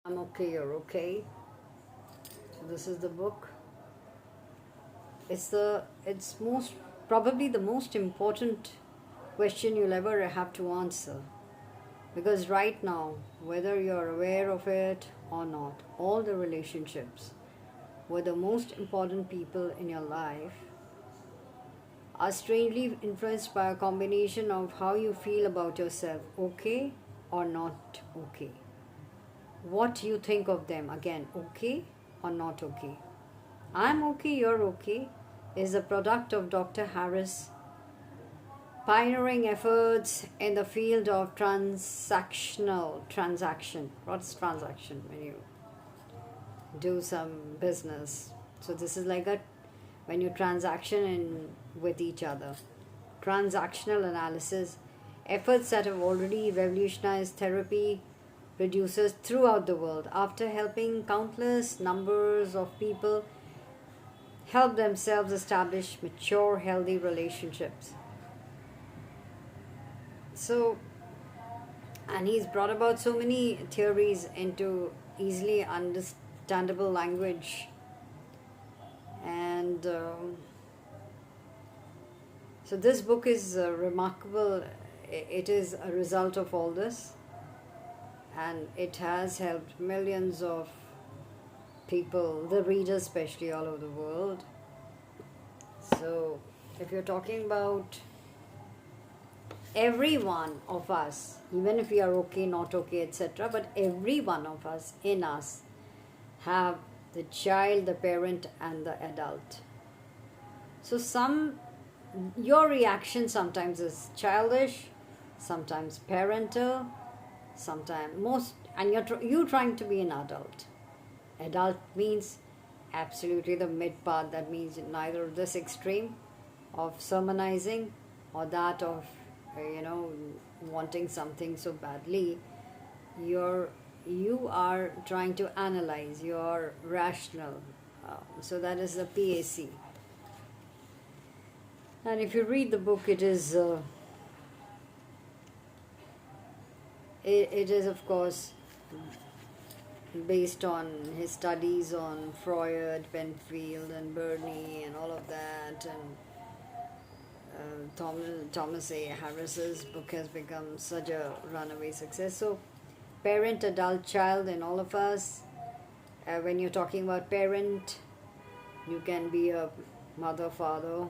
I'm okay, you're okay. So this is the book. It's most probably the most important question you'll ever have to answer. Because right now, whether you're aware of it or not, all the relationships with the most important people in your life are strangely influenced by a combination of how you feel about yourself, okay or not okay. What you think of them, again, okay or not okay. I'm okay, you're okay is a product of Dr. Harris' pioneering efforts in the field of transactional transaction. What's transaction? When you do some business. So this is like a when you transaction in with each other. Transactional analysis, efforts that have already revolutionized therapy producers throughout the world after helping countless numbers of people help themselves establish mature, healthy relationships. So, and he's brought about so many theories into easily understandable language. And so, this book is remarkable. It is a result of all this, and it has helped millions of people, the readers especially, all over the world. So, if you're talking about every one of us, even if we are okay, not okay, etc., but every one of us in us have the child, the parent, and the adult. So, your reaction sometimes is childish, sometimes parental, sometimes most, and you trying to be an adult. Adult means absolutely the mid part, that means neither this extreme of sermonizing or that of wanting something so badly. You are trying to analyze, you're rational. So that is the PAC. And if you read the book, it is it is of course based on his studies on Freud, Penfield, and Burney, and all of that. And Thomas A. Harris's book has become such a runaway success. So, parent, adult, child, in all of us. When you're talking about parent, you can be a mother, father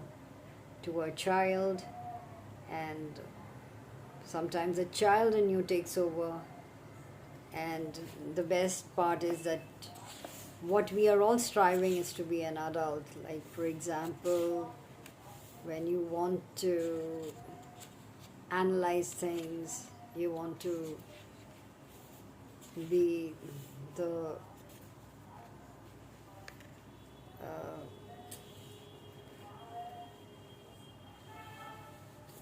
to a child, and sometimes a child in you takes over. And the best part is that what we are all striving is to be an adult. Like, for example, when you want to analyze things, you want to be the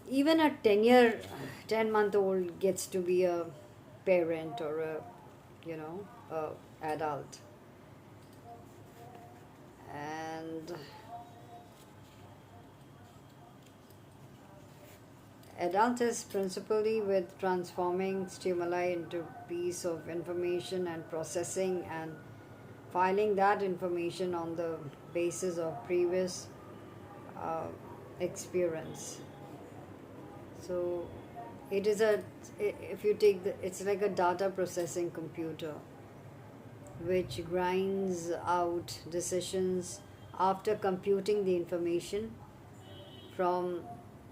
even a 10-month-old gets to be a parent or a adult. And adult is principally with transforming stimuli into piece of information and processing and filing that information on the basis of previous experience. So it is if you take it's like a data processing computer which grinds out decisions after computing the information from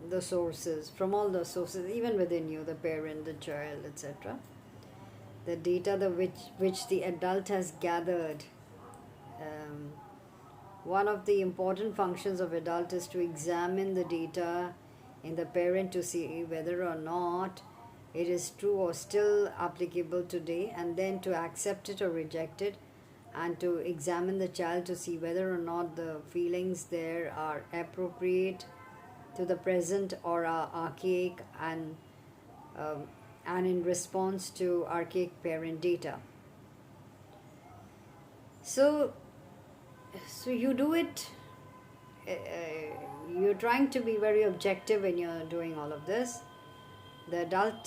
the sources, from all the sources, even within you, the parent, the child, etc. The data which the adult has gathered. One of the important functions of adult is to examine the data in the parent to see whether or not it is true or still applicable today, and then to accept it or reject it, and to examine the child to see whether or not the feelings there are appropriate to the present or are archaic and in response to archaic parent data. So you do it. You're trying to be very objective when you're doing all of this. The adult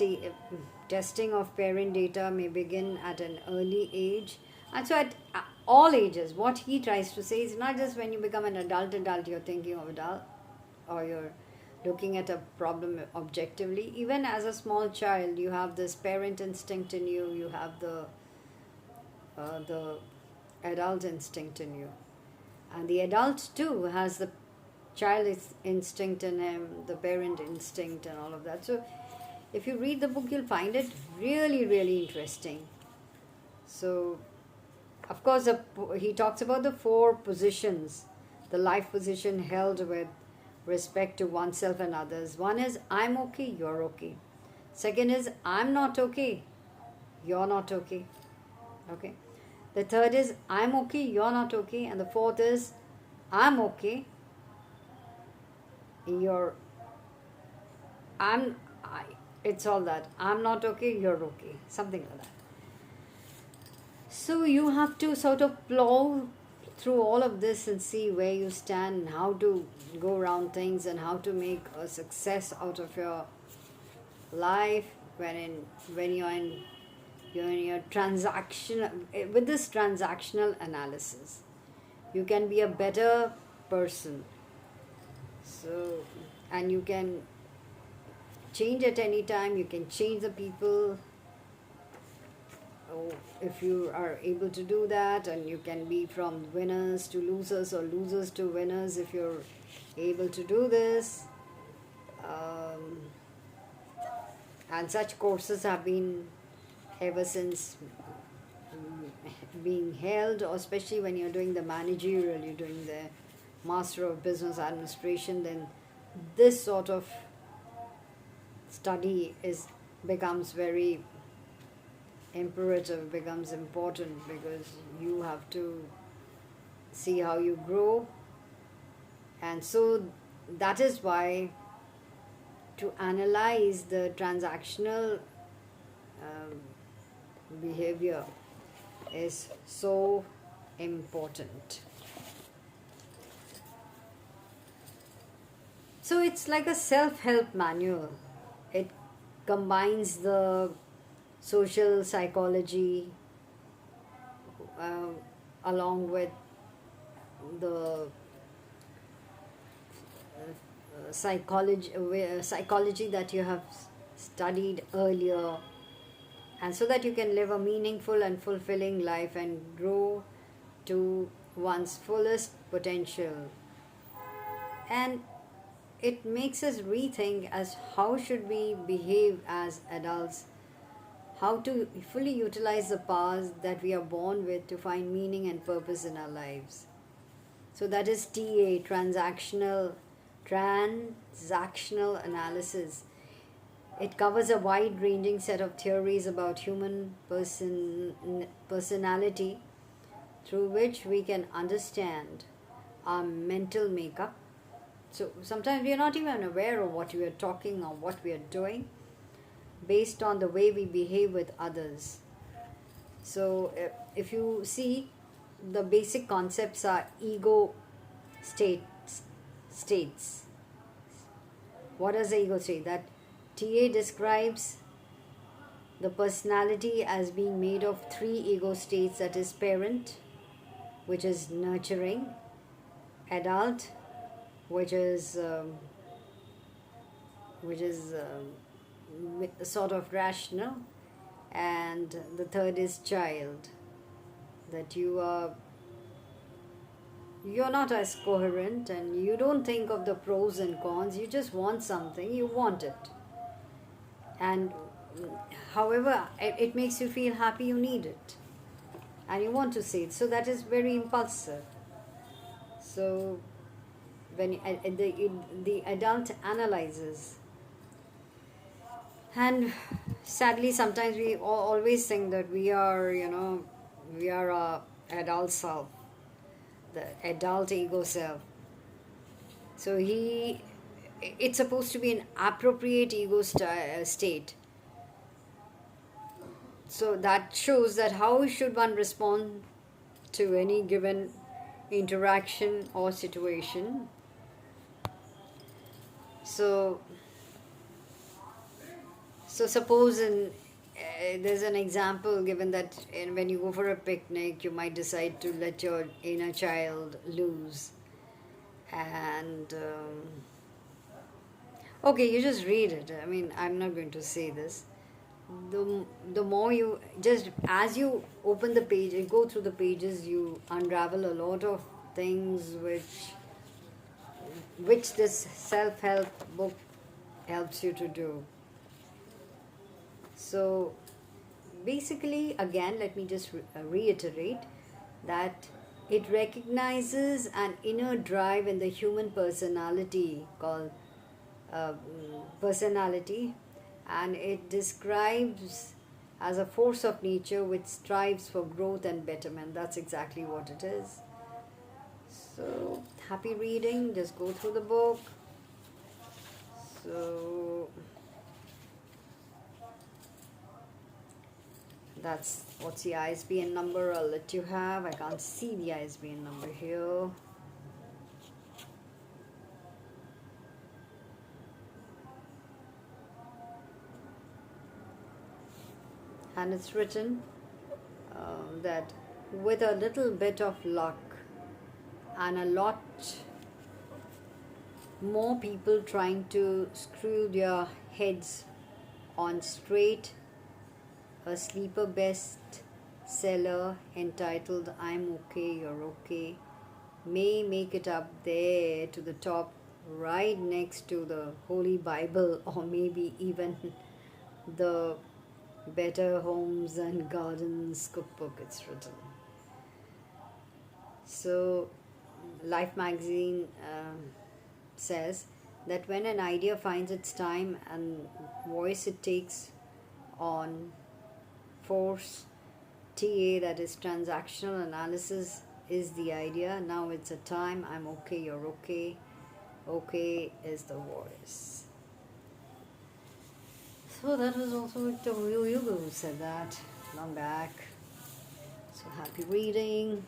testing of parent data may begin at an early age. And so at all ages, what he tries to say is not just when you become an adult you're thinking of adult, or you're looking at a problem objectively. Even as a small child, you have this parent instinct in you, you have the adult instinct in you. And the adult too has the child instinct in him, the parent instinct, and all of that. So if you read the book, you'll find it really, really interesting. So, of course, he talks about the 4 positions, the life position held with respect to oneself and others. One is, I'm okay, you're okay. Second is, I'm not okay, you're not okay. Okay. The third is, I'm okay, you're not okay. And the fourth is, I'm okay, it's all that. I'm not okay, you're okay. Something like that. So you have to sort of plow through all of this and see where you stand and how to go around things and how to make a success out of your life when you're in your transactional, with this transactional analysis. You can be a better person. So, and you can change at any time, you can change the people if you are able to do that, and you can be from winners to losers or losers to winners if you're able to do this. And such courses have been ever since being held, or especially when you're doing the managerial, you're doing the Master of Business Administration, then this sort of study becomes very imperative, becomes important, because you have to see how you grow. And so that is why to analyze the transactional behavior is so important. So it's like a self-help manual. It combines the social psychology along with the psychology that you have studied earlier, and so that you can live a meaningful and fulfilling life and grow to one's fullest potential. And it makes us rethink as how should we behave as adults, how to fully utilize the powers that we are born with to find meaning and purpose in our lives. So that is TA, transactional analysis. It covers a wide-ranging set of theories about human personality through which we can understand our mental makeup. So sometimes we are not even aware of what we are talking or what we are doing based on the way we behave with others. So if you see, the basic concepts are ego states. What does the ego state? That TA describes the personality as being made of 3 ego states, that is parent, which is nurturing, adult, which is sort of rational, and the third is child, that you're not as coherent and you don't think of the pros and cons, you just want something, you want it, and however it makes you feel happy, you need it and you want to see it. So that is very impulsive. So when the adult analyzes, and sadly sometimes we always think that we are our adult self, the adult ego self. So it's supposed to be an appropriate ego state. So that shows that how should one respond to any given interaction or situation. So suppose in there's an example given that when you go for a picnic, you might decide to let your inner child loose. And okay, you just read it. I mean, I'm not going to say this. The more you just, as you open the page, you go through the pages, you unravel a lot of things which this self-help book helps you to do. So basically, again, let me just reiterate that it recognizes an inner drive in the human personality called personality, and it describes as a force of nature which strives for growth and betterment. That's exactly what it is. So happy reading, just go through the book. So that's, what's the ISBN number? I'll let you have. I can't see the ISBN number here. And it's written that with a little bit of luck and a lot more people trying to screw their heads on straight, a sleeper best seller entitled I'm Okay, You're Okay may make it up there to the top, right next to the Holy Bible, or maybe even the Better Homes and Gardens cookbook. It's written. So Life magazine says that when an idea finds its time and voice, it takes on force. TA, that is transactional analysis, is the idea. Now it's a time. I'm okay, you're okay. Okay is the voice. So that was also Victor Hugo who said that long back. So happy reading.